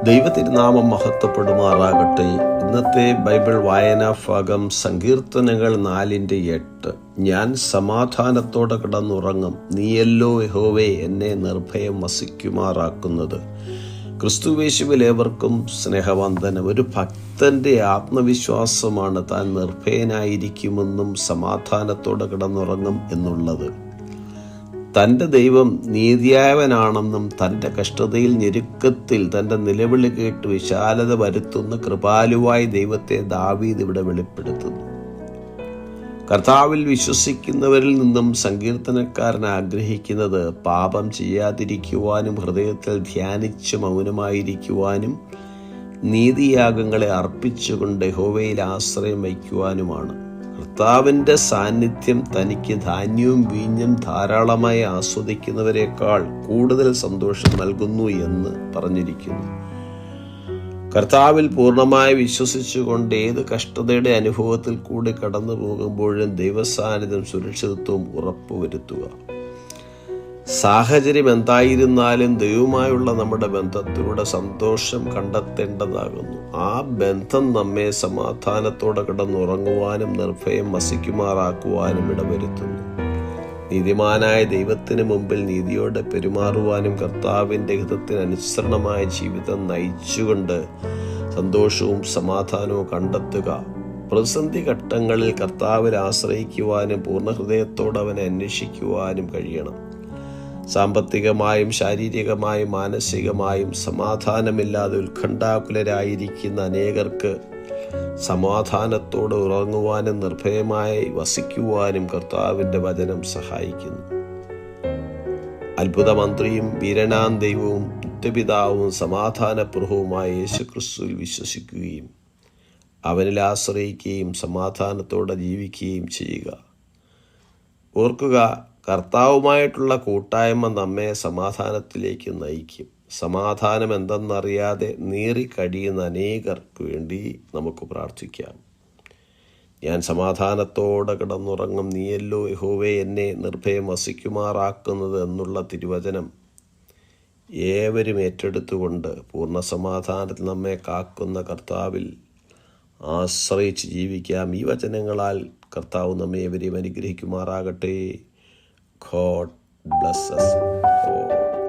ദൈവത്തിരുനാമം മഹത്വപ്പെടുമാറാകട്ടെ. ഇന്നത്തെ ബൈബിൾ വായനാ ഭാഗം സങ്കീർത്തനങ്ങൾ 4:8. ഞാൻ സമാധാനത്തോടെ കിടന്നുറങ്ങും, നീയല്ലോ യഹോവേ എന്നെ നിർഭയം വസിക്കുമാറാക്കുന്നത്. ക്രിസ്തുവേശുവിൽ ഏവർക്കും സ്നേഹവന്ദനം. ഒരു ഭക്തന്റെ ആത്മവിശ്വാസമാണ് താൻ നിർഭയനായിരിക്കുമെന്നും സമാധാനത്തോടെ കിടന്നുറങ്ങും എന്നുള്ളത്. തൻ്റെ ദൈവം നീതിയായവനാണെന്നും തൻ്റെ കഷ്ടതയിൽ ഞെരുക്കത്തിൽ തൻ്റെ നിലവിളി കേട്ട് വിശാലത വരുത്തുന്ന കൃപാലുവായ ദൈവത്തെ ദാവീദ് ഇവിടെ വെളിപ്പെടുത്തുന്നു. കർത്താവിൽ വിശ്വസിക്കുന്നവരിൽ നിന്നും സങ്കീർത്തനക്കാരൻ ആഗ്രഹിക്കുന്നത് പാപം ചെയ്യാതിരിക്കുവാനും ഹൃദയത്തിൽ ധ്യാനിച്ച് മൗനമായിരിക്കുവാനും നീതിയാഗങ്ങളെ അർപ്പിച്ചുകൊണ്ട് യഹോവയിൽ ആശ്രയം വയ്ക്കുവാനുമാണ്. കർത്താവിൻ്റെ സാന്നിധ്യം തനിക്ക് ധാന്യവും വീഞ്ഞും ധാരാളമായി ആസ്വദിക്കുന്നവരെക്കാൾ കൂടുതൽ സന്തോഷം നൽകുന്നു എന്ന് പറഞ്ഞിരിക്കുന്നു. കർത്താവിൽ പൂർണ്ണമായി വിശ്വസിച്ചുകൊണ്ട് ഏത് കഷ്ടതയുടെ അനുഭവത്തിൽ കൂടി കടന്നു പോകുമ്പോഴും ദൈവസാന്നിധ്യം സുരക്ഷിതത്വവും ഉറപ്പുവരുത്തുക. സാഹചര്യം എന്തായിരുന്നാലും ദൈവവുമായുള്ള നമ്മുടെ ബന്ധത്തിലൂടെ സന്തോഷം കണ്ടെത്തേണ്ടതാകുന്നു. ആ ബന്ധം നമ്മെ സമാധാനത്തോടെ കിടന്നുറങ്ങുവാനും നിർഭയം വസിക്കുമാറാക്കുവാനും ഇടവരുത്തുന്നു. നീതിമാനായ ദൈവത്തിന് മുമ്പിൽ നീതിയോടെ പെരുമാറുവാനും കർത്താവിൻ്റെ ഹിതത്തിനനുസരണമായ ജീവിതം നയിച്ചുകൊണ്ട് സന്തോഷവും സമാധാനവും കണ്ടെത്തുക. പ്രതിസന്ധി ഘട്ടങ്ങളിൽ കർത്താവിൽ ആശ്രയിക്കുവാനും പൂർണ്ണഹൃദയത്തോടെ അവനെ അന്വേഷിക്കുവാനും കഴിയണം. സാമ്പത്തികമായും ശാരീരികമായും മാനസികമായും സമാധാനമില്ലാതെ ഉത്കണ്ഠാകുലരായിരിക്കുന്ന അനേകർക്ക് സമാധാനത്തോടെ ഉറങ്ങുവാനും നിർഭയമായി വസിക്കുവാനും കർത്താവിൻ്റെ വചനം സഹായിക്കുന്നു. അത്ഭുതമന്ത്രിയും വീരനാം ദൈവവും നിത്യപിതാവും സമാധാനപ്രഭുവുമായ യേശുക്രിസ്തുവിൽ വിശ്വസിക്കുകയും അവനിൽ ആശ്രയിക്കുകയും സമാധാനത്തോടെ ജീവിക്കുകയും ചെയ്യുക. ഓർക്കുക, കർത്താവുമായിട്ടുള്ള കൂട്ടായ്മ നമ്മെ സമാധാനത്തിലേക്ക് നയിക്കും. സമാധാനം എന്തെന്നറിയാതെ നീറിക്കഴിയുന്ന അനേകർക്ക് വേണ്ടി നമുക്ക് പ്രാർത്ഥിക്കാം. ഞാൻ സമാധാനത്തോടെ കിടന്നുറങ്ങും, നീയല്ലോ യഹോവേ എന്നെ നിർഭയം വസിക്കുമാറാക്കുന്നത് എന്നുള്ള തിരുവചനം ഏവരും ഏറ്റെടുത്തുകൊണ്ട് പൂർണ്ണ സമാധാനത്തിൽ നമ്മെ കാക്കുന്ന കർത്താവിൽ ആശ്രയിച്ച് ജീവിക്കാം. ഈ വചനങ്ങളാൽ കർത്താവ് നമ്മെ ഏവരെയും അനുഗ്രഹിക്കുമാറാകട്ടെ. God bless us all.